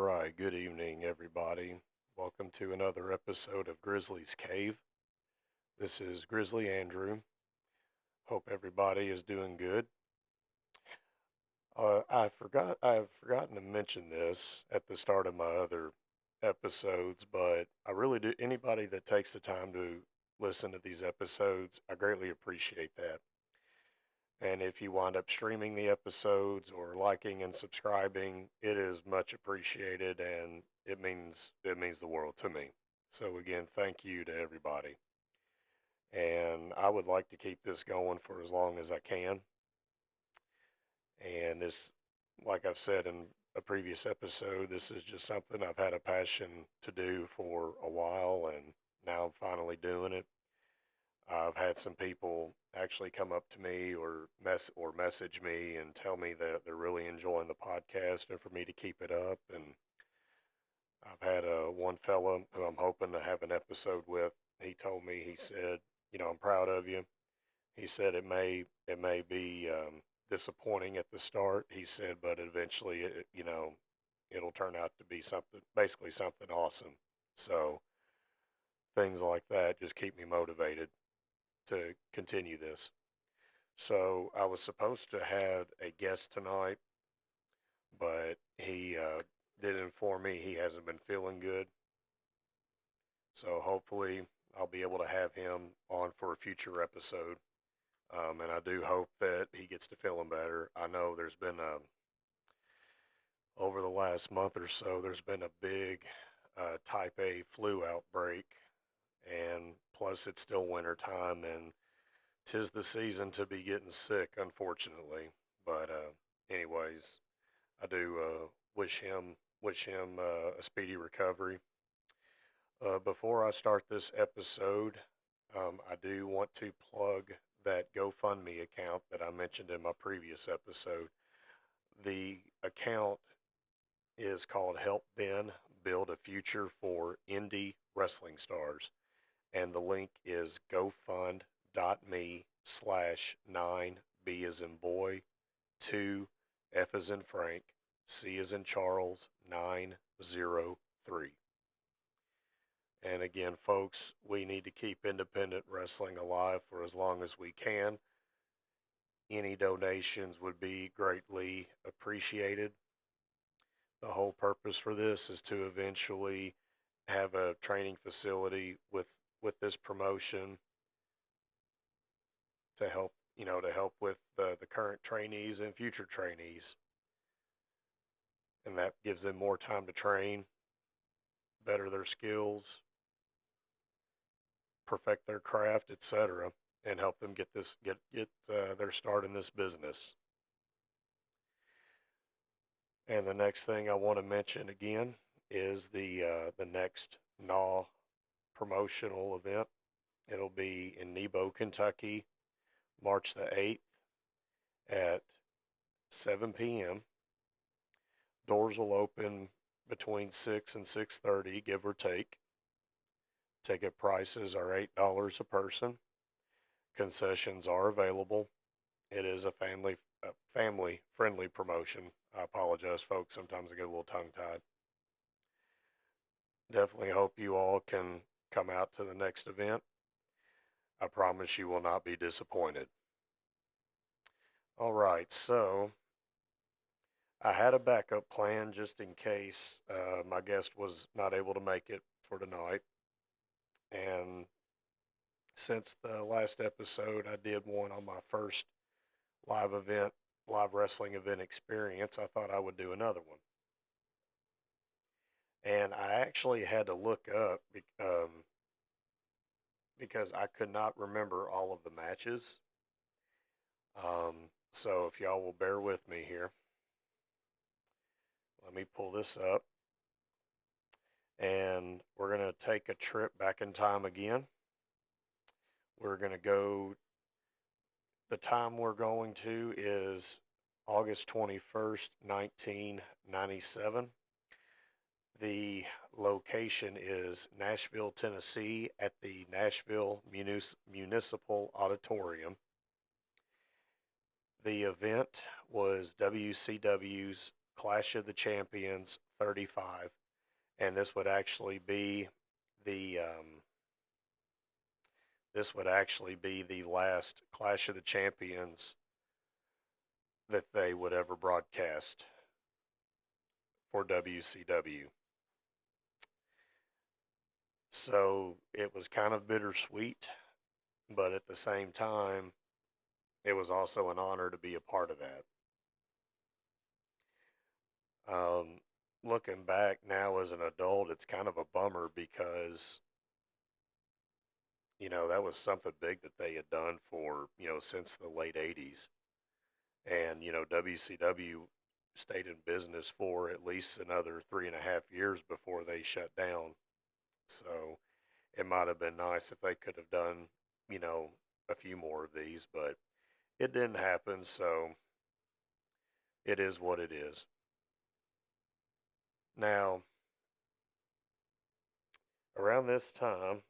right, good evening, everybody. Welcome to another episode of Grizzly's Cave. This is Grizzly Andrew. Hope everybody is doing good. I've forgotten to mention this at the start of my other episodes, but I really do. Anybody that takes the time to listen to these episodes, I greatly appreciate that. And if you wind up streaming the episodes or liking and subscribing, it is much appreciated and it means the world to me. So again, thank you to everybody. And I would like to keep this going for as long as I can. And this, like I've said in a previous episode, this is just something I've had a passion to do for a while, and now I'm finally doing it. I've had some people actually come up to me or message me and tell me that they're really enjoying the podcast and for me to keep it up. And I've had one fella who I'm hoping to have an episode with. He told me, he said, I'm proud of you. He said it may be disappointing at the start. He said, but eventually, it'll turn out to be something, basically something awesome. So things like that just keep me motivated to continue this. So I was supposed to have a guest tonight, but he did inform me he hasn't been feeling good. So hopefully I'll be able to have him on for a future episode. And I do hope that he gets to feeling better. I know there's been over the last month or so, there's been a big type A flu outbreak, and plus it's still winter time, and 'tis the season to be getting sick, unfortunately. But anyways, I do wish him a speedy recovery. Before I start this episode, I do want to plug that GoFundMe account that I mentioned in my previous episode. The account is called Help Ben Build a Future for Indie Wrestling Stars, and the link is gofund.me/9B as in boy, 2 F as in Frank, C as in Charles, 903. And again, folks, we need to keep independent wrestling alive for as long as we can. Any donations would be greatly appreciated. The whole purpose for this is to eventually have a training facility with this promotion to help, to help with the current trainees and future trainees. And that gives them more time to train, better their skills, perfect their craft, etc., and help them get their start in this business. And the next thing I want to mention again is the next NAW promotional event. It'll be in Nebo, Kentucky, March the 8th at 7 p.m. Doors will open between 6 and 6:30, give or take. Ticket prices are $8 a person. Concessions are available. It is a family friendly promotion. I apologize, folks. Sometimes I get a little tongue tied. Definitely hope you all can come out to the next event. I promise you will not be disappointed. All right, so I had a backup plan just in case my guest was not able to make it for tonight. And since the last episode, I did one on my first live wrestling event experience, I thought I would do another one. And I actually had to look up because I could not remember all of the matches. So if y'all will bear with me here, let me pull this up. And we're going to take a trip back in time again. We're going to go, the time we're going to is August 21st, 1997. The location is Nashville, Tennessee at the Nashville Municipal Auditorium. The event was WCW's Clash of the Champions 35, and the this would actually be the last Clash of the Champions that they would ever broadcast for WCW. So it was kind of bittersweet, but at the same time, it was also an honor to be a part of that. Um, Looking back now as an adult, it's kind of a bummer because, that was something big that they had done for, since the late 80s. And, WCW stayed in business for at least another 3.5 years before they shut down. So it might have been nice if they could have done, you know, a few more of these, but it didn't happen. So it is what it is. Now, around this time,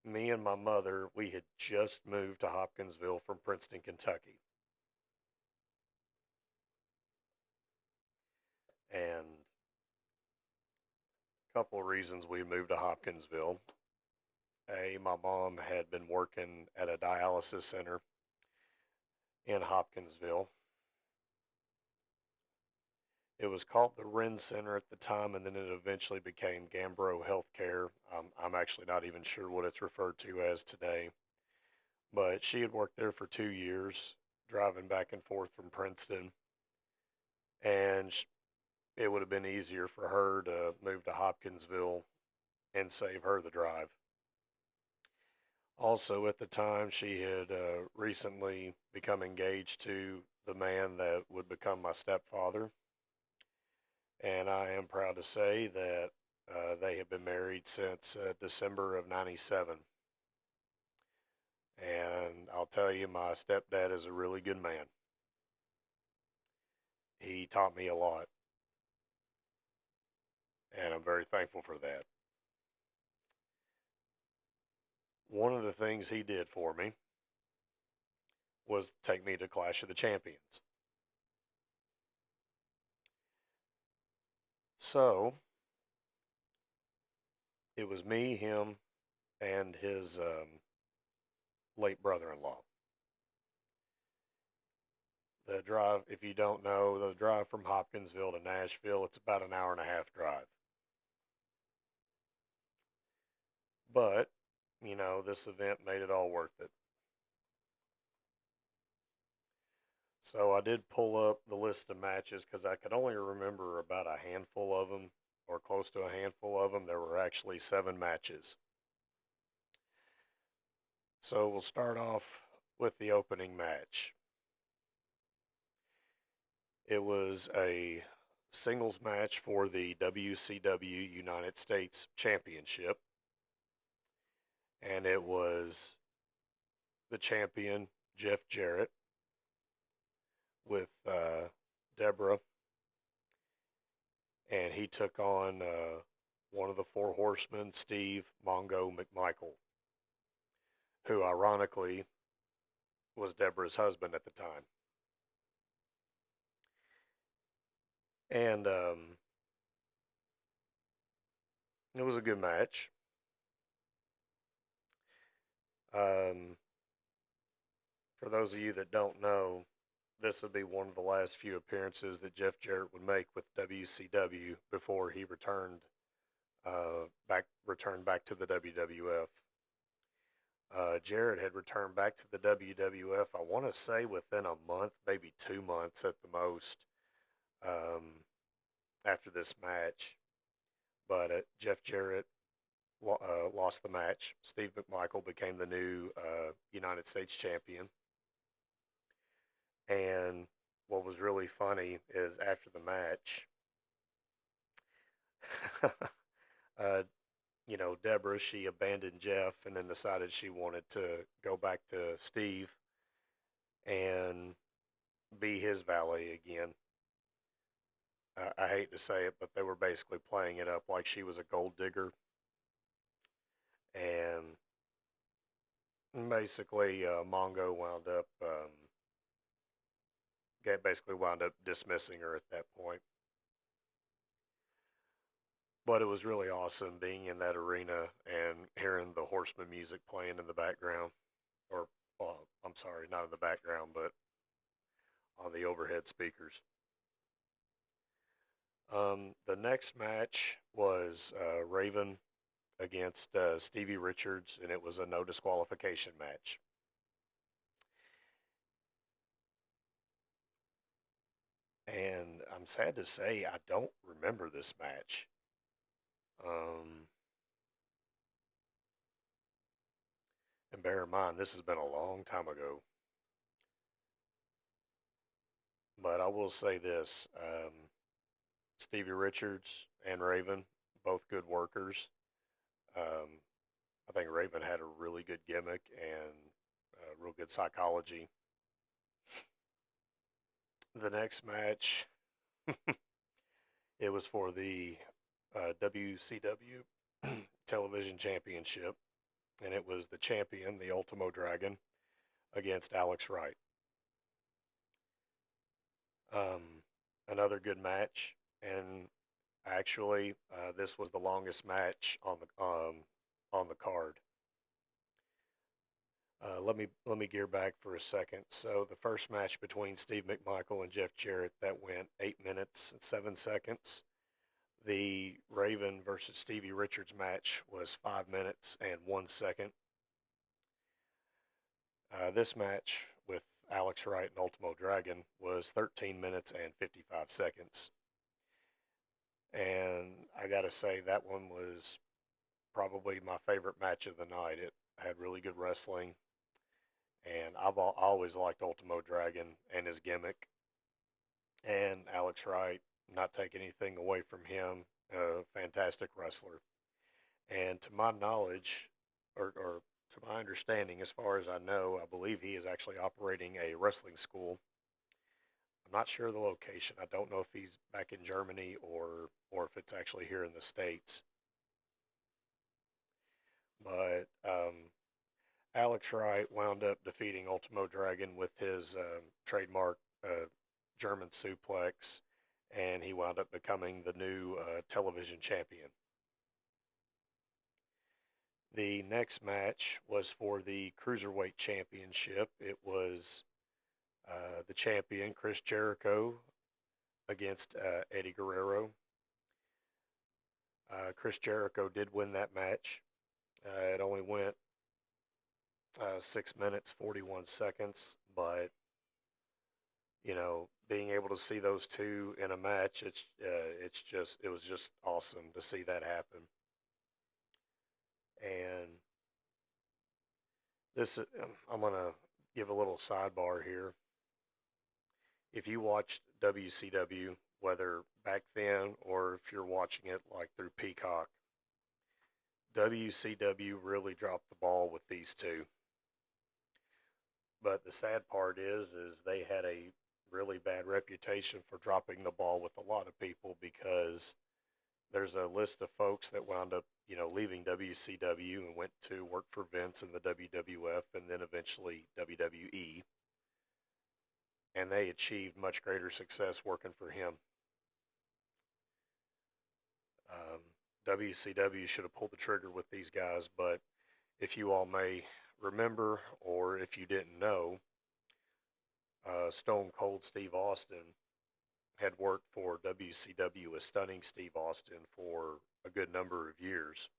me and my mother, we had just moved to Hopkinsville from Princeton, Kentucky. And a couple of reasons we moved to Hopkinsville. My mom had been working at a dialysis center in Hopkinsville. It was called the Wren Center at the time, and then it eventually became Gambro Healthcare. I'm actually not even sure what it's referred to as today. But she had worked there for 2 years, driving back and forth from Princeton, and it would have been easier for her to move to Hopkinsville and save her the drive. Also, at the time, she had recently become engaged to the man that would become my stepfather. And I am proud to say that they have been married since December of '97. And I'll tell you, my stepdad is a really good man. He taught me a lot, and I'm very thankful for that. One of the things he did for me was take me to Clash of the Champions. So it was me, him, and his late brother-in-law. The drive, if you don't know, the drive from Hopkinsville to Nashville, it's about an hour and a half drive. But, this event made it all worth it. So I did pull up the list of matches because I could only remember about a handful of them, or close to a handful of them. There were actually 7 matches. So we'll start off with the opening match. It was a singles match for the WCW United States Championship. And it was the champion, Jeff Jarrett, with Deborah. And he took on one of the Four Horsemen, Steve Mongo McMichael, who ironically was Deborah's husband at the time. And it was a good match. For those of you that don't know, this would be one of the last few appearances that Jeff Jarrett would make with WCW before he returned back to the WWF. Jarrett had returned back to the WWF, I want to say within a month, maybe 2 months at the most, after this match. But Jeff Jarrett lost the match. Steve McMichael became the new United States champion. And what was really funny is after the match, Deborah, she abandoned Jeff and then decided she wanted to go back to Steve and be his valet again. I hate to say it, but they were basically playing it up like she was a gold digger. And basically, Mongo basically wound up dismissing her at that point. But it was really awesome being in that arena and hearing the Horseman music playing in the background, or I'm sorry, not in the background, but on the overhead speakers. The next match was Raven against Stevie Richards, and it was a no disqualification match. And I'm sad to say I don't remember this match. Um, and bear in mind, this has been a long time ago. But I will say this: Stevie Richards and Raven, both good workers. Um, I think Raven had a really good gimmick and real good psychology. The next match, it was for the WCW Television Championship, and it was the champion, the Ultimo Dragon, against Alex Wright. Another good match, and actually, this was the longest match on the card. Let me gear back for a second. So the first match between Steve McMichael and Jeff Jarrett that went 8 minutes and 7 seconds. The Raven versus Stevie Richards match was 5 minutes and 1 second. This match with Alex Wright and Ultimo Dragon was 13 minutes and 55 seconds. And I got to say, that one was probably my favorite match of the night. It had really good wrestling, and I've always liked Ultimo Dragon and his gimmick. And Alex Wright, not take anything away from him, a fantastic wrestler. And to my knowledge, or to my understanding, as far as I know, I believe he is actually operating a wrestling school. I'm not sure of the location. I don't know if he's back in Germany or if it's actually here in the States. But Alex Wright wound up defeating Ultimo Dragon with his trademark German suplex, and he wound up becoming the new television champion. The next match was for the Cruiserweight Championship. It was the champion, Chris Jericho, against Eddie Guerrero. Chris Jericho did win that match. It only went 6 minutes, 41 seconds, but being able to see those two in a match, it was just awesome to see that happen. And I'm gonna give a little sidebar here. If you watched WCW, whether back then or if you're watching it like through Peacock, WCW really dropped the ball with these two. But the sad part is they had a really bad reputation for dropping the ball with a lot of people, because there's a list of folks that wound up, leaving WCW and went to work for Vince in the WWF and then eventually WWE, and they achieved much greater success working for him. Um, WCW should have pulled the trigger with these guys, but if you all may remember, or if you didn't know, Stone Cold Steve Austin had worked for WCW as Stunning Steve Austin for a good number of years,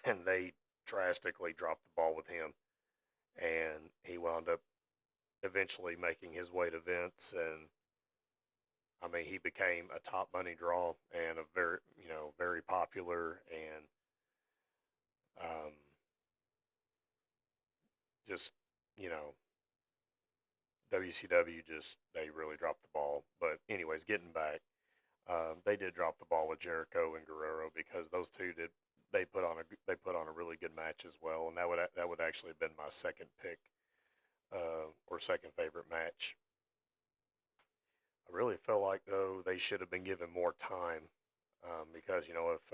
and they drastically dropped the ball with him, and he wound up eventually making his way to Vince, and I mean, he became a top money draw and a very popular, and um, just, you know, WCW they really dropped the ball. But anyways, getting back, they did drop the ball with Jericho and Guerrero, because those two they put on a really good match as well, and that would actually have been my second pick, or second favorite match. I really feel like, though, they should have been given more time, because if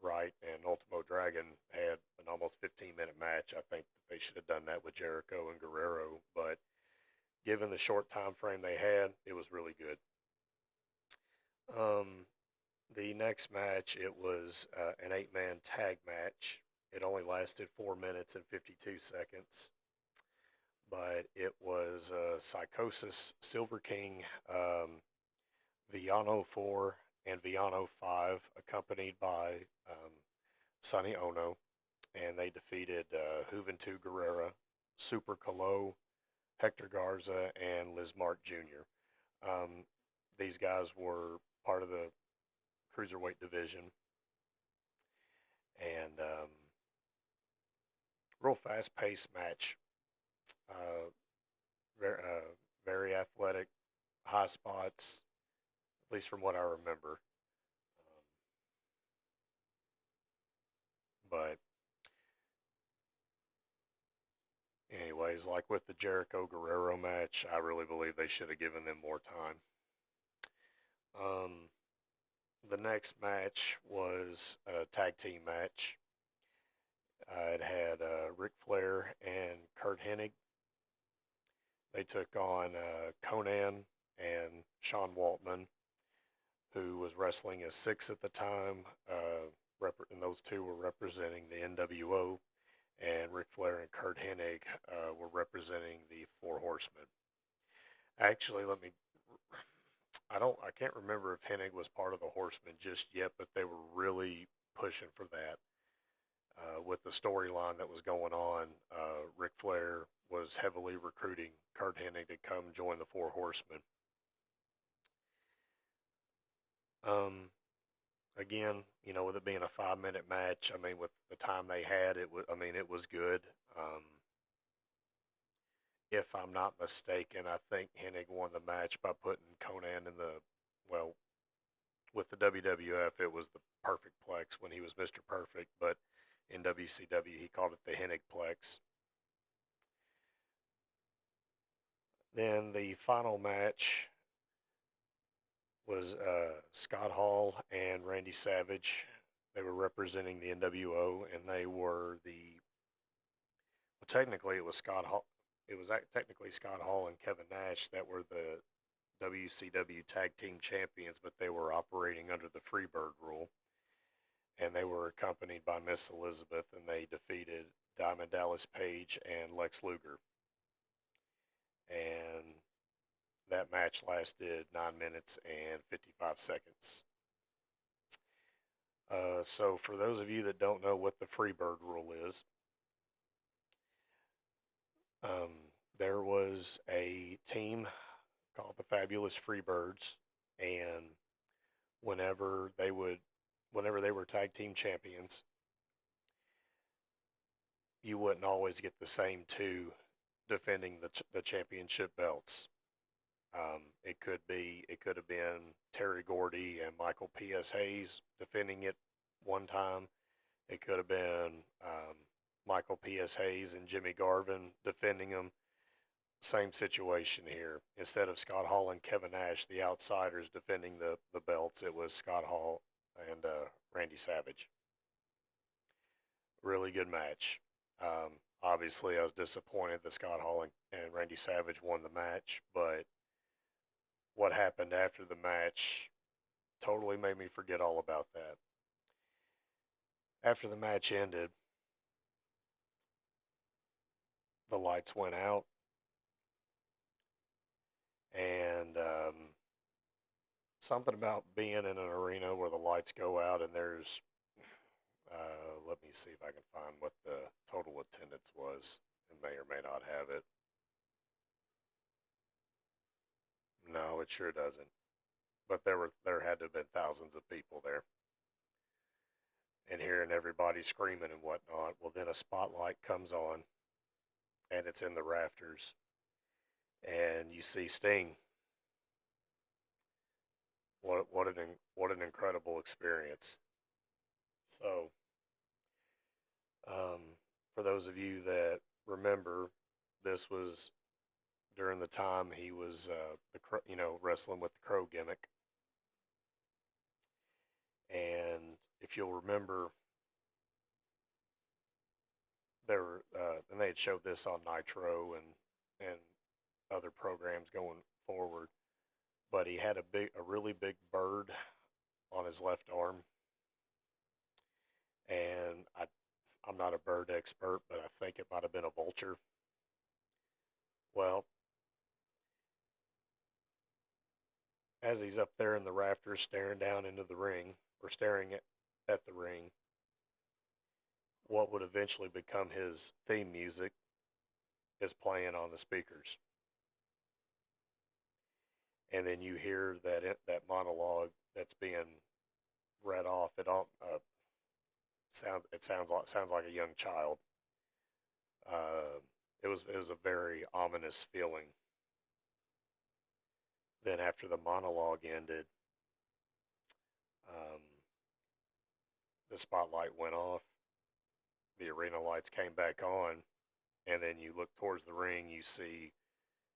Wright and Ultimo Dragon had an almost 15-minute match, I think that they should have done that with Jericho and Guerrero. But given the short time frame they had, it was really good. Um, The next match, it was an 8-man tag match. It only lasted 4 minutes and 52 seconds, but it was Psychosis, Silver King, Villano 4, and Villano 5, accompanied by um, Sonny Ono, and they defeated Juventud Guerrera, Super Colo, Hector Garza, and Liz Mart Jr. Um, these guys were part of the cruiserweight division, and real fast-paced match. Uh, very athletic, high spots, at least from what I remember. But anyways, like with the Jericho Guerrero match, I really believe they should have given them more time. Um, the next match was a tag team match. It had Ric Flair and Kurt Hennig. They took on Conan and Sean Waltman, who was wrestling as Six at the time. And those two were representing the NWO, and Ric Flair and Kurt Hennig were representing the Four Horsemen. Actually, I can't remember if Hennig was part of the Horsemen just yet, but they were really pushing for that. With the storyline that was going on, Ric Flair was heavily recruiting Kurt Hennig to come join the Four Horsemen. Um, Again, with it being a 5-minute match, I mean, with the time they had, it was good. If I'm not mistaken, I think Hennig won the match by putting Conan in well, with the WWF, it was the Perfect Plex when he was Mr. Perfect, but in WCW, he called it the Hennig Plex. Then the final match was Scott Hall and Randy Savage. They were representing the NWO, and they were technically it was Scott Hall. It was technically Scott Hall and Kevin Nash that were the WCW Tag Team Champions, but they were operating under the Freebird rule, and they were accompanied by Miss Elizabeth, and they defeated Diamond Dallas Page and Lex Luger. And that match lasted 9 minutes and 55 seconds. So for those of you that don't know what the Freebird rule is, there was a team called the Fabulous Freebirds, and whenever they were tag team champions, you wouldn't always get the same two defending the championship belts. It could have been Terry Gordy and Michael P.S. Hayes defending it one time. It could have been Michael P.S. Hayes and Jimmy Garvin defending them. Same situation here. Instead of Scott Hall and Kevin Nash, the outsiders defending the belts, it was Scott Hall and Randy Savage. Really good match. Obviously, I was disappointed that Scott Hall and Randy Savage won the match, but what happened after the match totally made me forget all about that. After the match ended, the lights went out, and something about being in an arena where the lights go out and there's, let me see if I can find what the total attendance was. It may or may not have it. No, it sure doesn't. But there had to have been thousands of people there, and hearing everybody screaming and whatnot. Well, then a spotlight comes on, and it's in the rafters, and you see Sting. What an incredible experience. So, um, for those of you that remember, this was during the time he was wrestling with the Crow gimmick, and if you'll remember, and they had showed this on Nitro and other programs going forward, but he had a really big bird on his left arm, and I'm not a bird expert, but I think it might have been a vulture. Well, as he's up there in the rafters staring down into the ring, or staring at the ring, what would eventually become his theme music is playing on the speakers. And then you hear that monologue that's being read off. It sounds like a young child. It was a very ominous feeling. Then after the monologue ended, um, the spotlight went off, the arena lights came back on, and then you look towards the ring. You see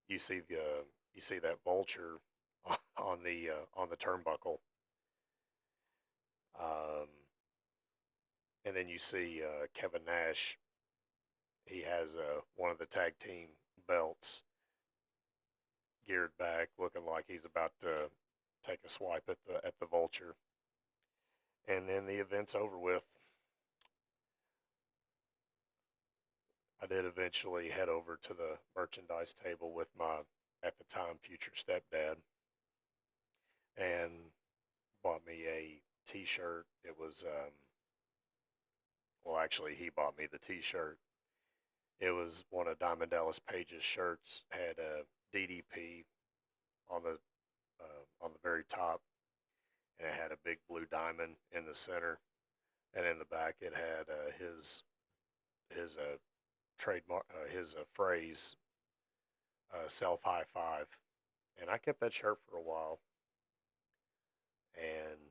the you see that vulture on the turnbuckle, um, and then you see Kevin Nash. He has one of the tag team belts geared back, looking like he's about to take a swipe at the vulture. And then the event's over with. I did eventually head over to the merchandise table with my, at the time, future stepdad, and bought me a T-shirt. It was, well, actually, he bought me the T-shirt. It was one of Diamond Dallas Page's shirts. Had a DDP on the very top, and it had a big blue diamond in the center, and in the back it had his trademark, his phrase, self high five. And I kept that shirt for a while, and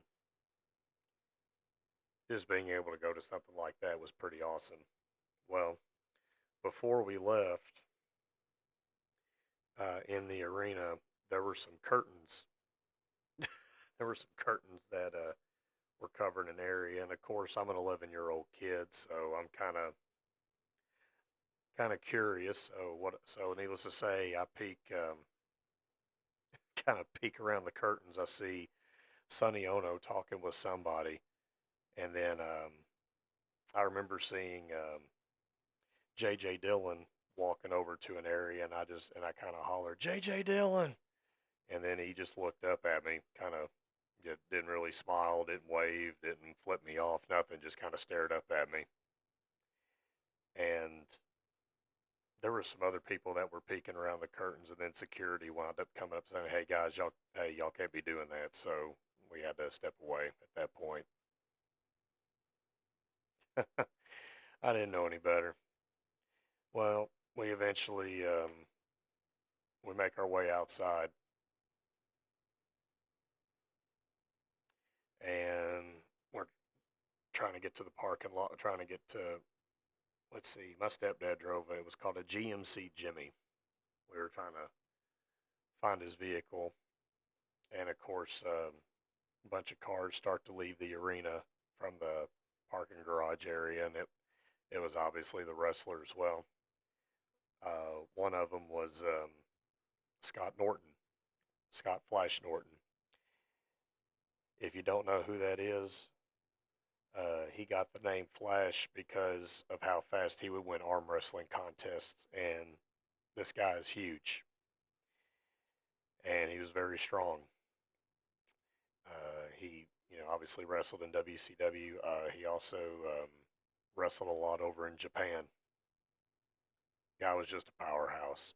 just being able to go to something like that was pretty awesome. Well, before we left, in the arena, there were some curtains. There were some curtains that were covering an area, and of course, I'm an 11-year-old kid, so I'm kind of curious. So needless to say, I peek, kind of peek around the curtains. I see Sonny Ono talking with somebody, and then I remember seeing J.J. Dillon walking over to an area, and I kind of hollered, J.J. Dillon, and then he just looked up at me, kind of didn't really smile, didn't wave, didn't flip me off, nothing, just kind of stared up at me. And there were some other people that were peeking around the curtains, and then security wound up coming up saying, "Hey guys, y'all can't be doing that." So we had to step away at that point. I didn't know any better. Well, we eventually we make our way outside, and we're trying to get to the parking lot, trying to get to, let's see, my stepdad drove it. It was called a GMC Jimmy. We were trying to find his vehicle, and of course, a bunch of cars start to leave the arena from the parking garage area, and it was obviously the wrestler as well. One of them was Scott Norton, Scott Flash Norton. If you don't know who that is, he got the name Flash because of how fast he would win arm wrestling contests, and this guy is huge, and he was very strong. He, obviously wrestled in WCW. He also wrestled a lot over in Japan. Guy was just a powerhouse,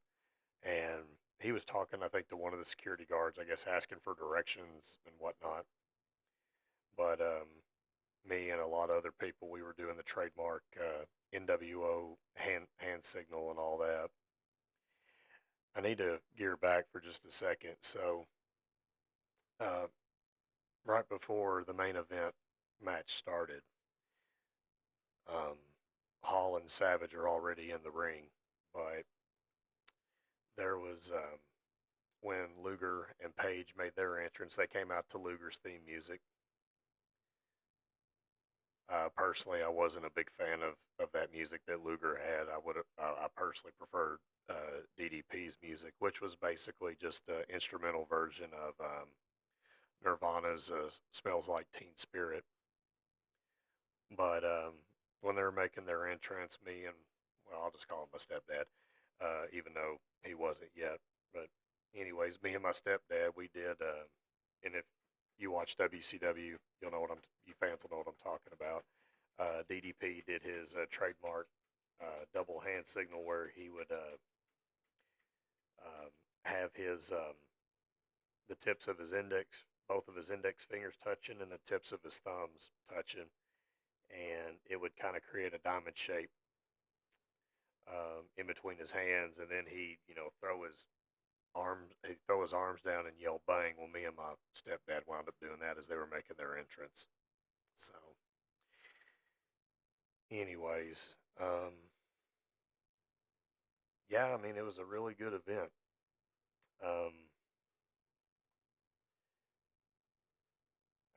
and he was talking, I think, to one of the security guards, I guess, asking for directions and whatnot. But me and a lot of other people, we were doing the trademark NWO hand signal and all that. I need to gear back for just a second. So, uh, right before the main event match started, um, Hall and Savage are already in the ring, but there was when Luger and Page made their entrance, they came out to Luger's theme music. Personally, I wasn't a big fan of that music that Luger had. I personally preferred DDP's music, which was basically just an instrumental version Nirvana's "Smells Like Teen Spirit." But when they were making their entrance, me and, well, I'll just call him my stepdad, even though he wasn't yet. But anyways, me and my stepdad, we did, and if you watch WCW, you'll know you fans will know what I'm talking about. DDP did his trademark double hand signal where he would have his the tips of his index, both of his index fingers touching, and the tips of his thumbs touching, and it would kind of create a diamond shape in between his hands, and then he, he'd throw his arms down and yell "bang." Well, me and my stepdad wound up doing that as they were making their entrance. So, anyways, yeah, I mean, it was a really good event. Um,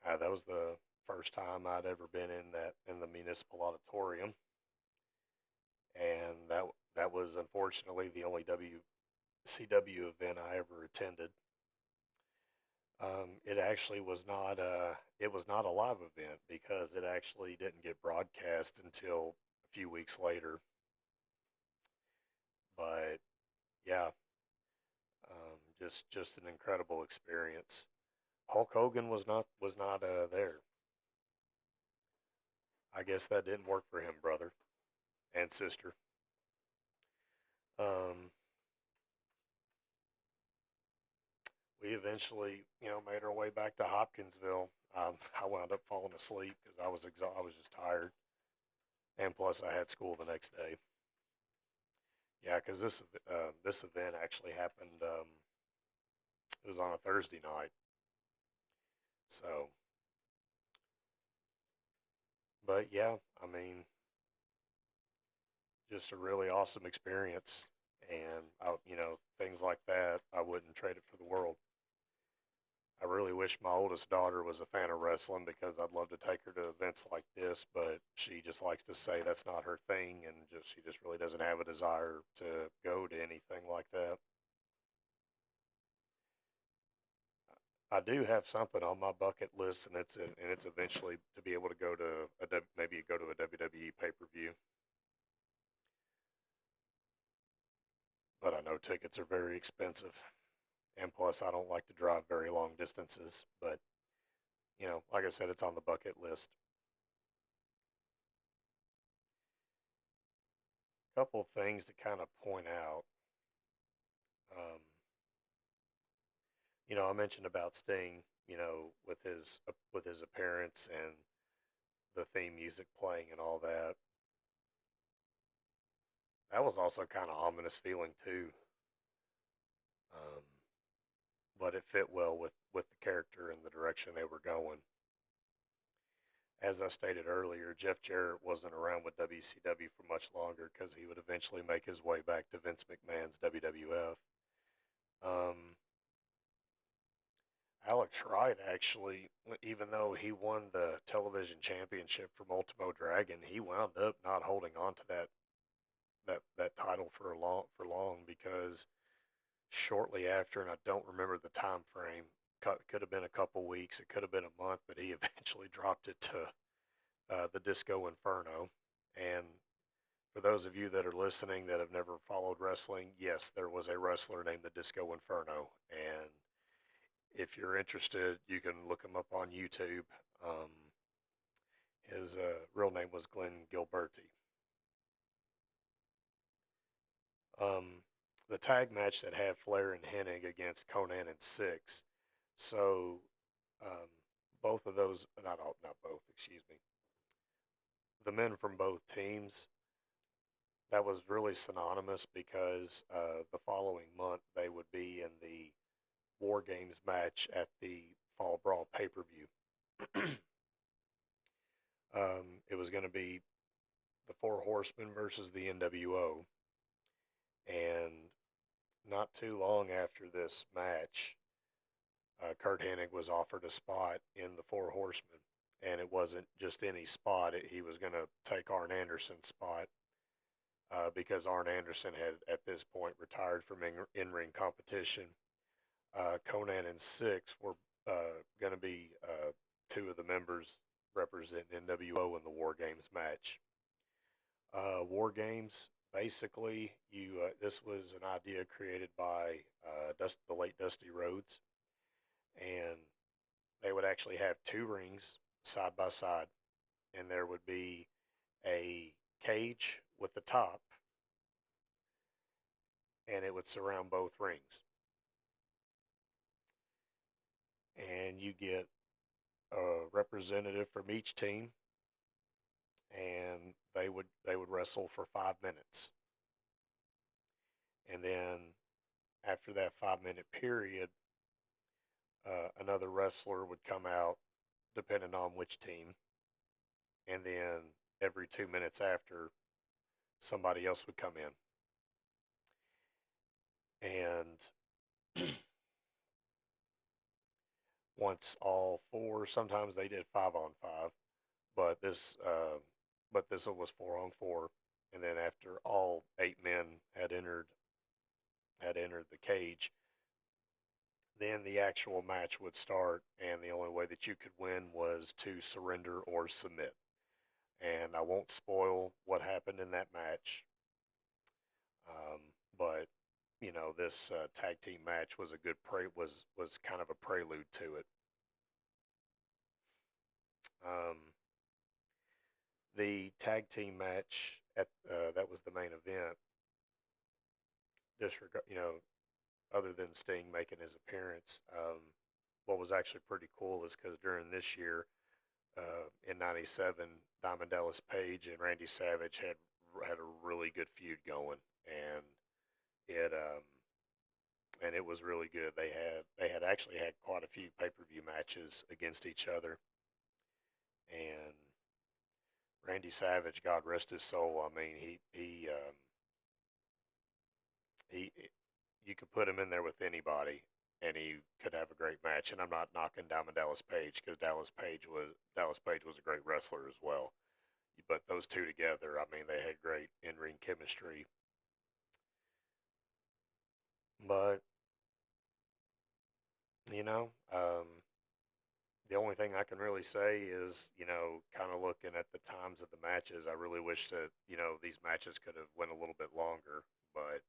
that was the first time I'd ever been in the municipal auditorium, and that was unfortunately the only WCW event I ever attended. It actually was not a live event because it actually didn't get broadcast until a few weeks later. But yeah, just an incredible experience. Hulk Hogan was not there. I guess that didn't work for him, brother and sister. Um, we eventually, made our way back to Hopkinsville. I wound up falling asleep because I was just tired, and plus I had school the next day. Yeah, because this event actually happened. It was on a Thursday night, so. But yeah, I mean, just a really awesome experience, and things like that, I wouldn't trade it for the world. I really wish my oldest daughter was a fan of wrestling because I'd love to take her to events like this, but she just likes to say that's not her thing, and she just really doesn't have a desire to go to anything like that. I do have something on my bucket list, and it's eventually to be able to go to maybe go to a WWE pay per view. But I know tickets are very expensive, and plus I don't like to drive very long distances. But like I said, it's on the bucket list. Couple things to kind of point out. Um, I mentioned about Sting, with his appearance and the theme music playing and all that. That was also kind of ominous feeling too. Um, but it fit well with the character and the direction they were going. As I stated earlier, Jeff Jarrett wasn't around with WCW for much longer because he would eventually make his way back to Vince McMahon's WWF. Um, Alex Wright actually, even though he won the television championship from Ultimo Dragon, he wound up not holding on to that title for long because shortly after, and I don't remember the time frame. Could have been a couple weeks, it could have been a month, but he eventually dropped it to the Disco Inferno. And for those of you that are listening that have never followed wrestling, yes, there was a wrestler named the Disco Inferno, and if you're interested, you can look him up on YouTube. Um, his real name was Glenn Gilberti. Um, the tag match that had Flair and Hennig against Conan and Six. So um, both of those, not both, excuse me, the men from both teams, that was really synonymous because the following month they would be in the War Games match at the Fall Brawl pay per view. It was going to be the Four Horsemen versus the NWO. And not too long after this match, Kurt Hennig was offered a spot in the Four Horsemen. And it wasn't just any spot, he was going to take Arn Anderson's spot because Arn Anderson had, at this point, retired from in ring competition. Conan and Six were going to be two of the members representing NWO in the War Games match. War Games, basically, this was an idea created by the late Dusty Rhodes, and they would actually have two rings side by side, and there would be a cage with the top, and it would surround both rings. And you get a representative from each team, and they would wrestle for 5 minutes, and then after that 5 minute period, another wrestler would come out, depending on which team, and then every 2 minutes after, somebody else would come in, and once all four, sometimes they did 5-on-5, but this one was 4-on-4, and then after all 8 men had entered the cage, then the actual match would start, and the only way that you could win was to surrender or submit. And I won't spoil what happened in that match, but this tag team match was a good was kind of a prelude to it. Um, the tag team match that was the main event. Disregard, other than Sting making his appearance, what was actually pretty cool is because during this year, in '97, Diamond Dallas Page and Randy Savage had a really good feud going, and it it was really good. They had actually had quite a few pay-per-view matches against each other, and Randy Savage, God rest his soul. I mean, he you could put him in there with anybody, and he could have a great match. And I'm not knocking Diamond Dallas Page, because Dallas Page was a great wrestler as well. But those two together, I mean, they had great in-ring chemistry. But you know, the only thing I can really say is, kind of looking at the times of the matches, I really wish that these matches could have went a little bit longer. But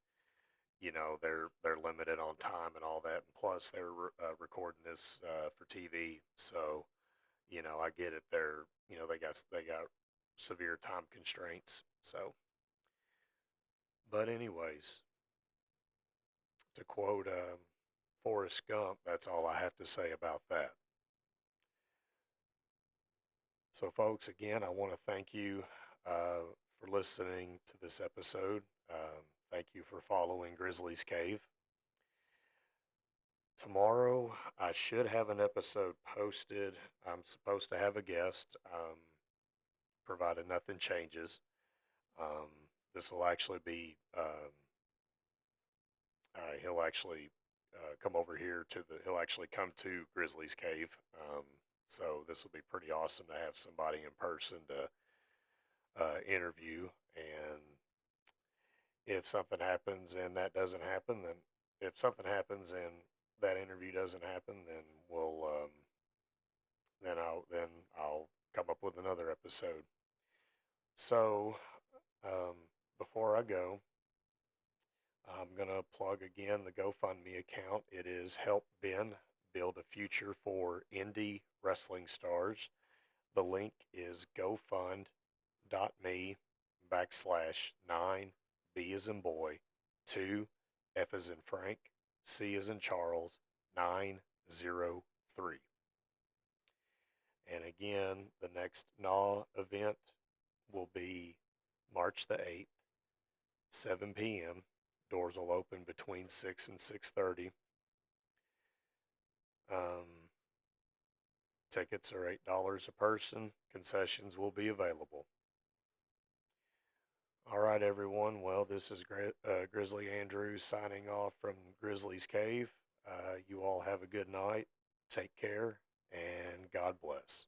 they're limited on time and all that. And plus, they're recording this for TV, so I get it. They got severe time constraints. So, but anyways, to quote Forrest Gump, that's all I have to say about that. So, folks, again, I want to thank you for listening to this episode. Thank you for following Grizzly's Cave. Tomorrow, I should have an episode posted. I'm supposed to have a guest, provided nothing changes. Um, this will actually be, he'll actually come over here he'll actually come to Grizzly's Cave. So this will be pretty awesome to have somebody in person to interview. And if something happens and that doesn't happen, then if something happens and that interview doesn't happen, then I'll come up with another episode. So um, before I go, I'm gonna plug again the GoFundMe account. It is Help Ben Build a Future for Indie Wrestling Stars. The link is gofund.me/9B as in boy, 2 F as in Frank, C as in Charles, 903. And again, the next NAW event will be March the 8th, 7 p.m. Doors will open between 6 and 6:30. Tickets are $8 a person. Concessions will be available. All right, everyone. Well, this is Grizzly Andrews signing off from Grizzly's Cave. You all have a good night. Take care, and God bless.